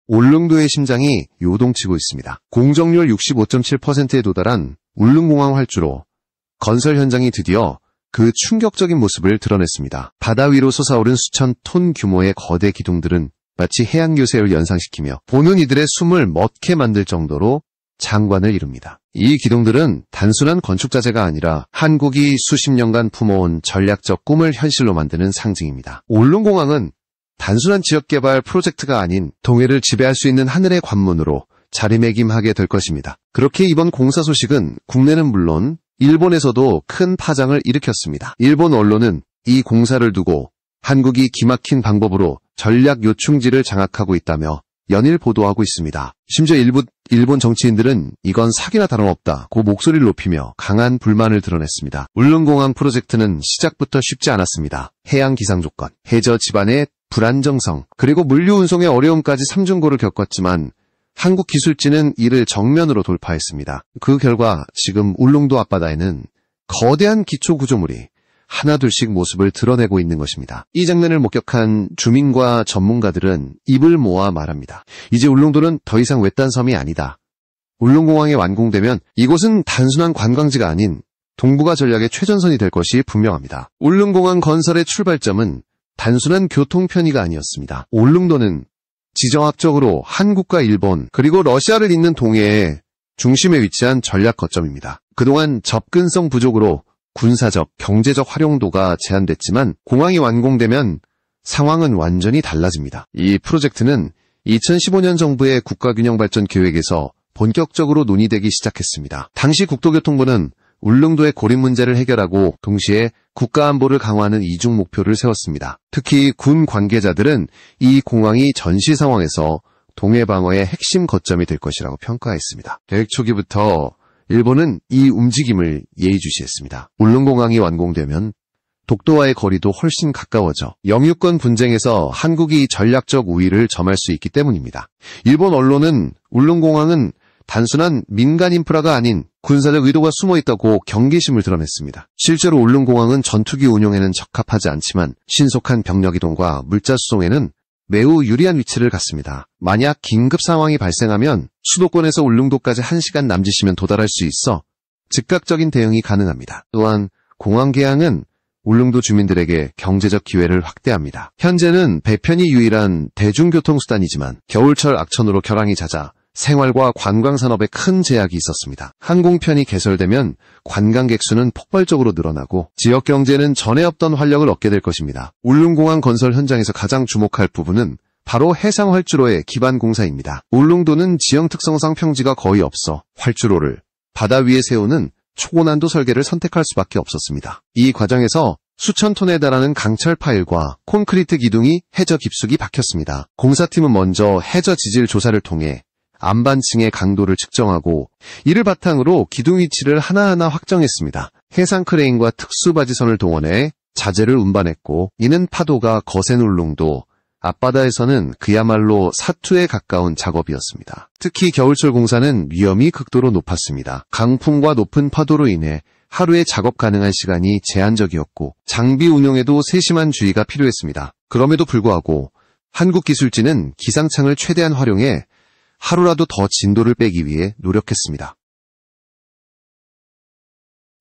울릉도의 심장이 요동치고 있습니다. 공정률 65.7%에 도달한 울릉공항 활주로. 건설 현장이 드디어 그 충격적인 모습을 드러냈습니다. 바다 위로 솟아오른 수천 톤 규모의 거대 기둥들은 마치 해양교세를 연상시키며 보는 이들의 숨을 멎게 만들 정도로 장관을 이룹니다. 이 기둥들은 단순한 건축자재가 아니라 한국이 수십 년간 품어온 전략적 꿈을 현실로 만드는 상징입니다. 울릉공항은 단순한 지역개발 프로젝트가 아닌 동해를 지배할 수 있는 하늘의 관문으로 자리매김하게 될 것입니다. 그렇게 이번 공사 소식은 국내는 물론 일본에서도 큰 파장을 일으켰습니다. 일본 언론은 이 공사를 두고 한국이 기막힌 방법으로 전략 요충지를 장악하고 있다며 연일 보도하고 있습니다. 심지어 일부 일본 정치인들은 이건 사기나 다름없다고 목소리를 높이며 강한 불만을 드러냈습니다. 울릉공항 프로젝트는 시작부터 쉽지 않았습니다. 해양 기상 조건, 해저 지반의 불안정성, 그리고 물류 운송의 어려움까지 삼중고를 겪었지만 한국 기술진은 이를 정면으로 돌파했습니다. 그 결과 지금 울릉도 앞바다에는 거대한 기초 구조물이 하나둘씩 모습을 드러내고 있는 것입니다. 이 장면을 목격한 주민과 전문가들은 입을 모아 말합니다. 이제 울릉도는 더 이상 외딴 섬이 아니다. 울릉공항이 완공되면 이곳은 단순한 관광지가 아닌 동북아 전략의 최전선이 될 것이 분명합니다. 울릉공항 건설의 출발점은 단순한 교통 편의가 아니었습니다. 울릉도는 지정학적으로 한국과 일본 그리고 러시아를 잇는 동해의 중심에 위치한 전략 거점입니다. 그동안 접근성 부족으로 군사적, 경제적 활용도가 제한됐지만 공항이 완공되면 상황은 완전히 달라집니다. 이 프로젝트는 2015년 정부의 국가균형발전 계획에서 본격적으로 논의되기 시작했습니다. 당시 국토교통부는 울릉도의 고립 문제를 해결하고 동시에 국가안보를 강화하는 이중 목표를 세웠습니다. 특히 군 관계자들은 이 공항이 전시 상황에서 동해 방어의 핵심 거점이 될 것이라고 평가했습니다. 계획 초기부터 일본은 이 움직임을 예의주시했습니다. 울릉공항이 완공되면 독도와의 거리도 훨씬 가까워져 영유권 분쟁에서 한국이 전략적 우위를 점할 수 있기 때문입니다. 일본 언론은 울릉공항은 단순한 민간 인프라가 아닌 군사적 의도가 숨어있다고 경계심을 드러냈습니다. 실제로 울릉공항은 전투기 운용에는 적합하지 않지만 신속한 병력 이동과 물자 수송에는 매우 유리한 위치를 갖습니다. 만약 긴급 상황이 발생하면 수도권에서 울릉도까지 1시간 남짓이면 도달할 수 있어 즉각적인 대응이 가능합니다. 또한 공항 개항은 울릉도 주민들에게 경제적 기회를 확대합니다. 현재는 배편이 유일한 대중교통수단이지만 겨울철 악천후로 결항이 잦아 생활과 관광산업에 큰 제약이 있었습니다. 항공편이 개설되면 관광객 수는 폭발적으로 늘어나고 지역 경제는 전에 없던 활력을 얻게 될 것입니다. 울릉공항 건설 현장에서 가장 주목할 부분은 바로 해상 활주로의 기반 공사입니다. 울릉도는 지형 특성상 평지가 거의 없어 활주로를 바다 위에 세우는 초고난도 설계를 선택할 수밖에 없었습니다. 이 과정에서 수천 톤에 달하는 강철 파일과 콘크리트 기둥이 해저 깊숙이 박혔습니다. 공사팀은 먼저 해저 지질 조사를 통해 안반층의 강도를 측정하고 이를 바탕으로 기둥 위치를 하나하나 확정했습니다. 해상 크레인과 특수 바지선을 동원해 자재를 운반했고 이는 파도가 거센 울릉도 앞바다에서는 그야말로 사투에 가까운 작업이었습니다. 특히 겨울철 공사는 위험이 극도로 높았습니다. 강풍과 높은 파도로 인해 하루에 작업 가능한 시간이 제한적이었고 장비 운용에도 세심한 주의가 필요했습니다. 그럼에도 불구하고 한국 기술진은 기상창을 최대한 활용해 하루라도 더 진도를 빼기 위해 노력했습니다.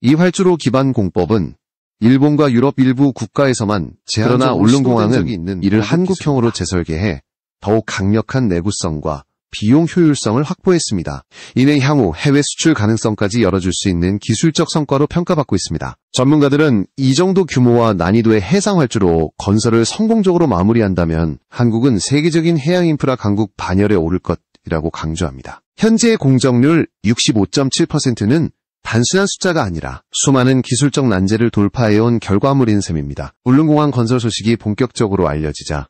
이 활주로 기반 공법은 일본과 유럽 일부 국가에서만 그러나 울릉공항은 이를 한국형으로 재설계해 더욱 강력한 내구성과 비용 효율성을 확보했습니다. 이는 향후 해외 수출 가능성까지 열어줄 수 있는 기술적 성과로 평가받고 있습니다. 전문가들은 이 정도 규모와 난이도의 해상 활주로 건설을 성공적으로 마무리한다면 한국은 세계적인 해양 인프라 강국 반열에 오를 것이라고 강조합니다. 현재의 공정률 65.7%는 단순한 숫자가 아니라 수많은 기술적 난제를 돌파해온 결과물인 셈입니다. 울릉공항 건설 소식이 본격적으로 알려지자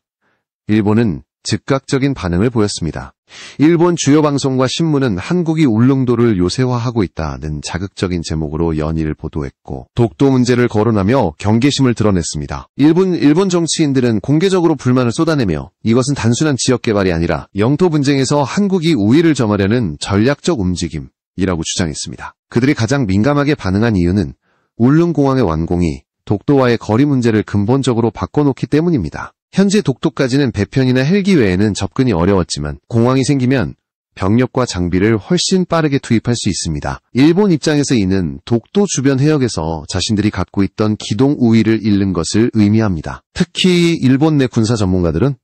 일본은 즉각적인 반응을 보였습니다. 일본 주요 방송과 신문은 한국이 울릉도를 요새화하고 있다는 자극적인 제목으로 연일 보도했고 독도 문제를 거론하며 경계심을 드러냈습니다. 일본 정치인들은 공개적으로 불만을 쏟아내며 이것은 단순한 지역 개발이 아니라 영토 분쟁에서 한국이 우위를 점하려는 전략적 움직임이라고 주장했습니다. 그들이 가장 민감하게 반응한 이유는 울릉공항의 완공이 독도와의 거리 문제를 근본적으로 바꿔놓기 때문입니다. 현재 독도까지는 배편이나 헬기 외에는 접근이 어려웠지만 공항이 생기면 병력과 장비를 훨씬 빠르게 투입할 수 있습니다. 일본 입장에서 이는 독도 주변 해역에서 자신들이 갖고 있던 기동 우위를 잃는 것을 의미합니다. 특히 일본 내 군사 전문가들은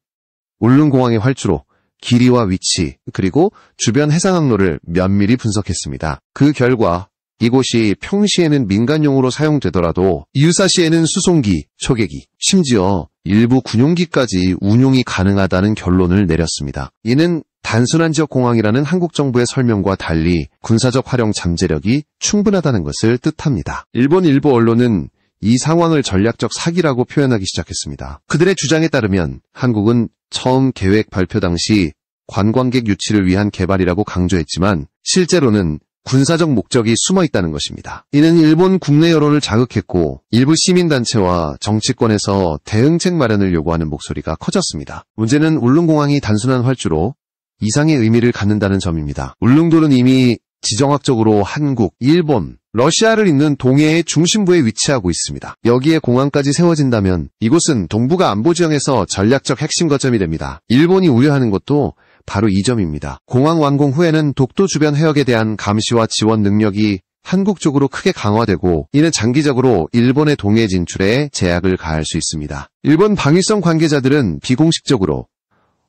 울릉공항의 활주로, 길이와 위치, 그리고 주변 해상항로를 면밀히 분석했습니다. 그 결과 이곳이 평시에는 민간용으로 사용되더라도 유사시에는 수송기, 초계기, 심지어 일부 군용기까지 운용이 가능하다는 결론을 내렸습니다. 이는 단순한 지역 공항이라는 한국 정부의 설명과 달리 군사적 활용 잠재력이 충분하다는 것을 뜻합니다. 일본 일부 언론은 이 상황을 전략적 사기라고 표현하기 시작했습니다. 그들의 주장에 따르면 한국은 처음 계획 발표 당시 관광객 유치를 위한 개발이라고 강조했지만 실제로는 군사적 목적이 숨어 있다는 것입니다. 이는 일본 국내 여론을 자극했고 일부 시민단체와 정치권에서 대응책 마련을 요구하는 목소리가 커졌습니다. 문제는 울릉공항이 단순한 활주로 이상의 의미를 갖는다는 점입니다. 울릉도는 이미 지정학적으로 한국, 일본, 러시아를 잇는 동해의 중심부에 위치하고 있습니다. 여기에 공항까지 세워진다면 이곳은 동북아 안보지형에서 전략적 핵심 거점이 됩니다. 일본이 우려하는 것도 바로 이 점입니다. 공항 완공 후에는 독도 주변 해역에 대한 감시와 지원 능력이 한국 쪽으로 크게 강화되고 이는 장기적으로 일본의 동해 진출에 제약을 가할 수 있습니다. 일본 방위성 관계자들은 비공식적으로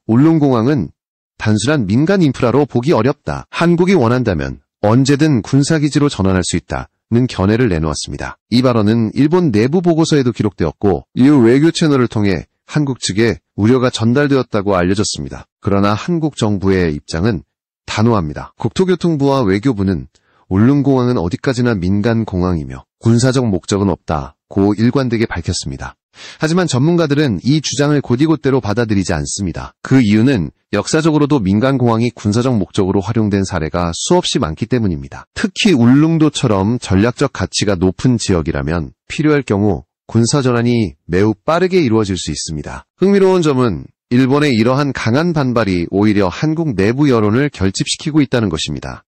울릉공항은 단순한 민간 인프라로 보기 어렵다. 한국이 원한다면 언제든 군사기지로 전환할 수 있다는 견해를 내놓았습니다. 이 발언은 일본 내부 보고서에도 기록되었고 이후 외교 채널을 통해 한국 측에 우려가 전달되었다고 알려졌습니다. 그러나 한국 정부의 입장은 단호합니다. 국토교통부와 외교부는 울릉공항은 어디까지나 민간 공항이며 군사적 목적은 없다고 일관되게 밝혔습니다. 하지만 전문가들은 이 주장을 곧이곧대로 받아들이지 않습니다. 그 이유는 역사적으로도 민간 공항이 군사적 목적으로 활용된 사례가 수없이 많기 때문입니다. 특히 울릉도처럼 전략적 가치가 높은 지역이라면 필요할 경우 군사전환이 매우 빠르게 이루어질 수 있습니다. 흥미로운 점은 일본의 이러한 강한 반발이 오히려 한국 내부 여론을 결집시키고 있다는 것입니다.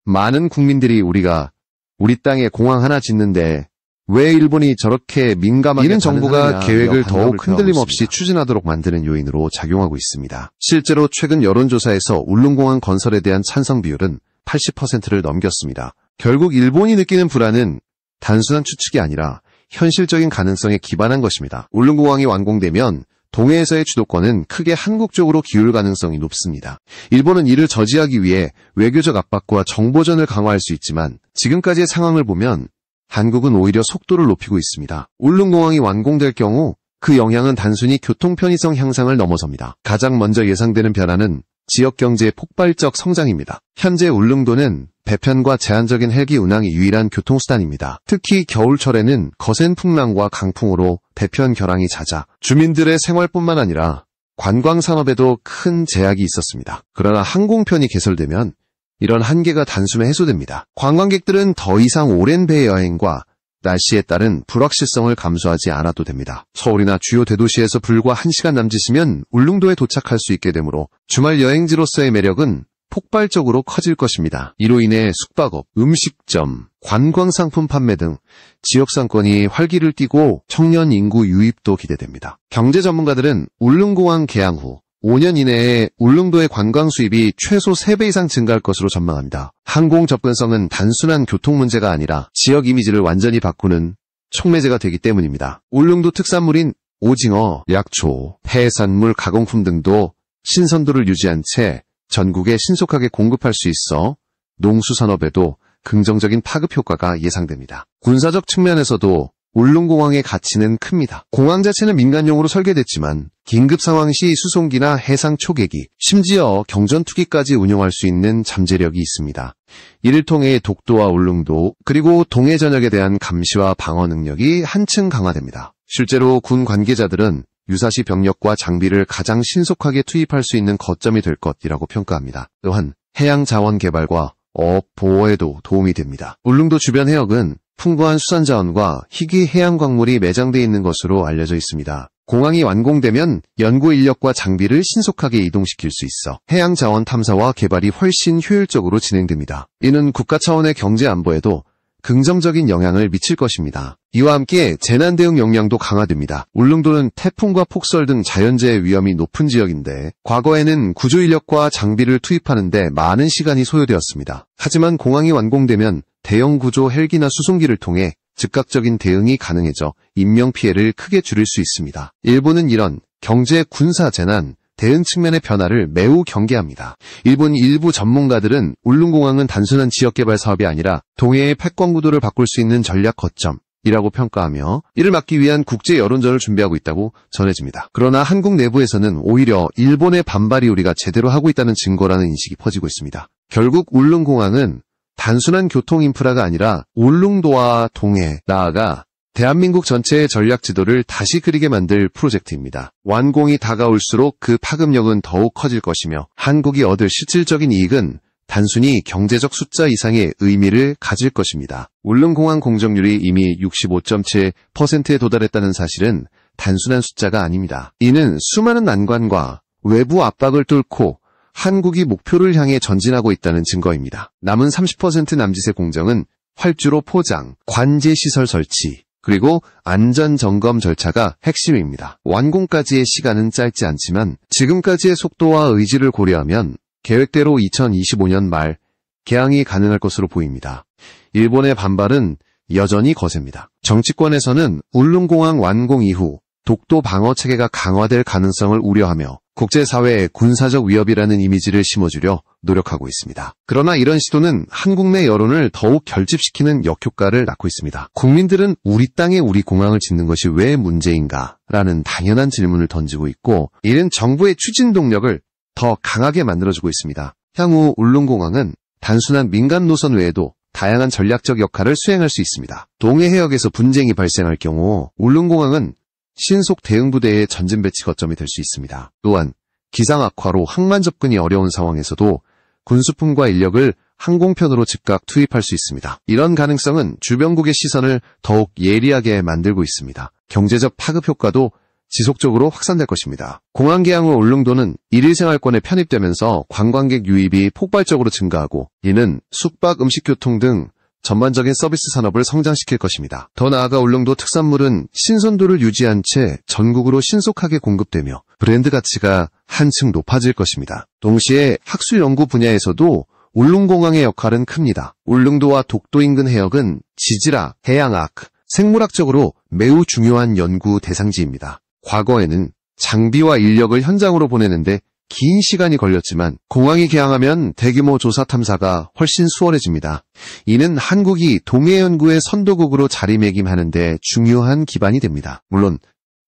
많은 국민들이 우리가 우리 땅에 공항 하나 짓는데 왜 일본이 저렇게 민감하게 이는 정부가 계획을 더욱 흔들림 없이 추진하도록 만드는 요인으로 작용하고 있습니다. 실제로 최근 여론조사에서 울릉공항 건설에 대한 찬성 비율은 80%를 넘겼습니다. 결국 일본이 느끼는 불안은 단순한 추측이 아니라 현실적인 가능성에 기반한 것입니다. 울릉공항이 완공되면 동해에서의 주도권은 크게 한국 쪽으로 기울 가능성이 높습니다. 일본은 이를 저지하기 위해 외교적 압박과 정보전을 강화할 수 있지만 지금까지의 상황을 보면 한국은 오히려 속도를 높이고 있습니다. 울릉공항이 완공될 경우 그 영향은 단순히 교통 편의성 향상을 넘어섭니다. 가장 먼저 예상되는 변화는 지역 경제의 폭발적 성장입니다. 현재 울릉도는 배편과 제한적인 헬기 운항이 유일한 교통수단입니다. 특히 겨울철에는 거센 풍랑과 강풍으로 배편 결항이 잦아 주민들의 생활뿐만 아니라 관광산업에도 큰 제약이 있었습니다. 그러나 항공편이 개설되면 이런 한계가 단숨에 해소됩니다. 관광객들은 더 이상 오랜 배 여행과 날씨에 따른 불확실성을 감수하지 않아도 됩니다. 서울이나 주요 대도시에서 불과 1시간 남짓이면 울릉도에 도착할 수 있게 되므로 주말 여행지로서의 매력은 폭발적으로 커질 것입니다. 이로 인해 숙박업, 음식점, 관광상품 판매 등 지역 상권이 활기를 띠고 청년 인구 유입도 기대됩니다. 경제 전문가들은 울릉공항 개항 후 5년 이내에 울릉도의 관광 수입이 최소 3배 이상 증가할 것으로 전망합니다. 항공 접근성은 단순한 교통 문제가 아니라 지역 이미지를 완전히 바꾸는 촉매제가 되기 때문입니다. 울릉도 특산물인 오징어, 약초, 해산물, 가공품 등도 신선도를 유지한 채 전국에 신속하게 공급할 수 있어 농수산업에도 긍정적인 파급 효과가 예상됩니다. 군사적 측면에서도 울릉공항의 가치는 큽니다. 공항 자체는 민간용으로 설계됐지만 긴급 상황 시 수송기나 해상 초계기, 심지어 경전투기까지 운용할 수 있는 잠재력이 있습니다. 이를 통해 독도와 울릉도, 그리고 동해 전역에 대한 감시와 방어 능력이 한층 강화됩니다. 실제로 군 관계자들은 유사시 병력과 장비를 가장 신속하게 투입할 수 있는 거점이 될 것이라고 평가합니다. 또한 해양 자원 개발과 어업 보호에도 도움이 됩니다. 울릉도 주변 해역은 풍부한 수산자원과 희귀 해양 광물이 매장되어 있는 것으로 알려져 있습니다. 공항이 완공되면 연구 인력과 장비를 신속하게 이동시킬 수 있어 해양 자원 탐사와 개발이 훨씬 효율적으로 진행됩니다. 이는 국가 차원의 경제 안보에도 긍정적인 영향을 미칠 것입니다. 이와 함께 재난 대응 역량도 강화됩니다. 울릉도는 태풍과 폭설 등 자연재해 위험이 높은 지역인데 과거에는 구조 인력과 장비를 투입하는 데 많은 시간이 소요되었습니다. 하지만 공항이 완공되면 대형 구조 헬기나 수송기를 통해 즉각적인 대응이 가능해져 인명피해를 크게 줄일 수 있습니다. 일본은 이런 경제, 군사, 재난, 대응 측면의 변화를 매우 경계합니다. 일본 일부 전문가들은 울릉공항은 단순한 지역개발 사업이 아니라 동해의 패권 구도를 바꿀 수 있는 전략 거점이라고 평가하며 이를 막기 위한 국제 여론전을 준비하고 있다고 전해집니다. 그러나 한국 내부에서는 오히려 일본의 반발이 우리가 제대로 하고 있다는 증거라는 인식이 퍼지고 있습니다. 결국 울릉공항은 단순한 교통 인프라가 아니라 울릉도와 동해, 나아가 대한민국 전체의 전략 지도를 다시 그리게 만들 프로젝트입니다. 완공이 다가올수록 그 파급력은 더욱 커질 것이며 한국이 얻을 실질적인 이익은 단순히 경제적 숫자 이상의 의미를 가질 것입니다. 울릉공항 공정률이 이미 65.7%에 도달했다는 사실은 단순한 숫자가 아닙니다. 이는 수많은 난관과 외부 압박을 뚫고 한국이 목표를 향해 전진하고 있다는 증거입니다. 남은 30% 남짓의 공정은 활주로 포장, 관제시설 설치, 그리고 안전점검 절차가 핵심입니다. 완공까지의 시간은 짧지 않지만 지금까지의 속도와 의지를 고려하면 계획대로 2025년 말 개항이 가능할 것으로 보입니다. 일본의 반발은 여전히 거셉니다. 정치권에서는 울릉공항 완공 이후 독도 방어 체계가 강화될 가능성을 우려하며 국제사회의 군사적 위협이라는 이미지를 심어주려 노력하고 있습니다. 그러나 이런 시도는 한국 내 여론을 더욱 결집시키는 역효과를 낳고 있습니다. 국민들은 우리 땅에 우리 공항을 짓는 것이 왜 문제인가? 라는 당연한 질문을 던지고 있고 이는 정부의 추진 동력을 더 강하게 만들어주고 있습니다. 향후 울릉공항은 단순한 민간 노선 외에도 다양한 전략적 역할을 수행할 수 있습니다. 동해 해역에서 분쟁이 발생할 경우 울릉공항은 신속 대응부대의 전진 배치 거점이 될 수 있습니다. 또한 기상 악화로 항만 접근이 어려운 상황에서도 군수품과 인력을 항공편으로 즉각 투입할 수 있습니다. 이런 가능성은 주변국의 시선을 더욱 예리하게 만들고 있습니다. 경제적 파급 효과도 지속적으로 확산될 것입니다. 공항 개항 후 울릉도는 일일 생활권에 편입되면서 관광객 유입이 폭발적으로 증가하고 이는 숙박, 음식교통 등 전반적인 서비스 산업을 성장시킬 것입니다. 더 나아가 울릉도 특산물은 신선도를 유지한 채 전국으로 신속하게 공급되며 브랜드 가치가 한층 높아질 것입니다. 동시에 학술 연구 분야에서도 울릉공항의 역할은 큽니다. 울릉도와 독도 인근 해역은 지질학, 해양학, 생물학적으로 매우 중요한 연구 대상지입니다. 과거에는 장비와 인력을 현장으로 보내는데 긴 시간이 걸렸지만 공항이 개항하면 대규모 조사 탐사가 훨씬 수월해집니다. 이는 한국이 동해 연구의 선도국으로 자리매김하는 데 중요한 기반이 됩니다. 물론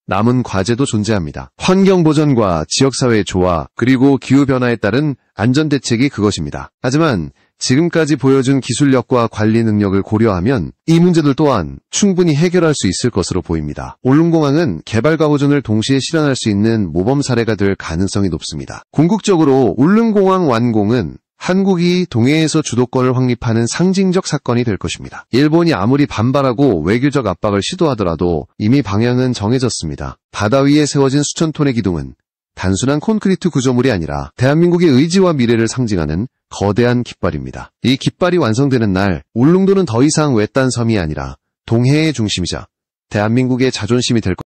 남은 과제도 존재합니다. 환경보전과 지역사회의 조화, 그리고 기후변화에 따른 안전대책이 그것입니다. 하지만 지금까지 보여준 기술력과 관리 능력을 고려하면 이 문제들 또한 충분히 해결할 수 있을 것으로 보입니다. 울릉공항은 개발과 보존을 동시에 실현할 수 있는 모범 사례가 될 가능성이 높습니다. 궁극적으로 울릉공항 완공은 한국이 동해에서 주도권을 확립하는 상징적 사건이 될 것입니다. 일본이 아무리 반발하고 외교적 압박을 시도하더라도 이미 방향은 정해졌습니다. 바다 위에 세워진 수천 톤의 기둥은 단순한 콘크리트 구조물이 아니라 대한민국의 의지와 미래를 상징하는 거대한 깃발입니다. 이 깃발이 완성되는 날 울릉도는 더 이상 외딴 섬이 아니라 동해의 중심이자 대한민국의 자존심이 될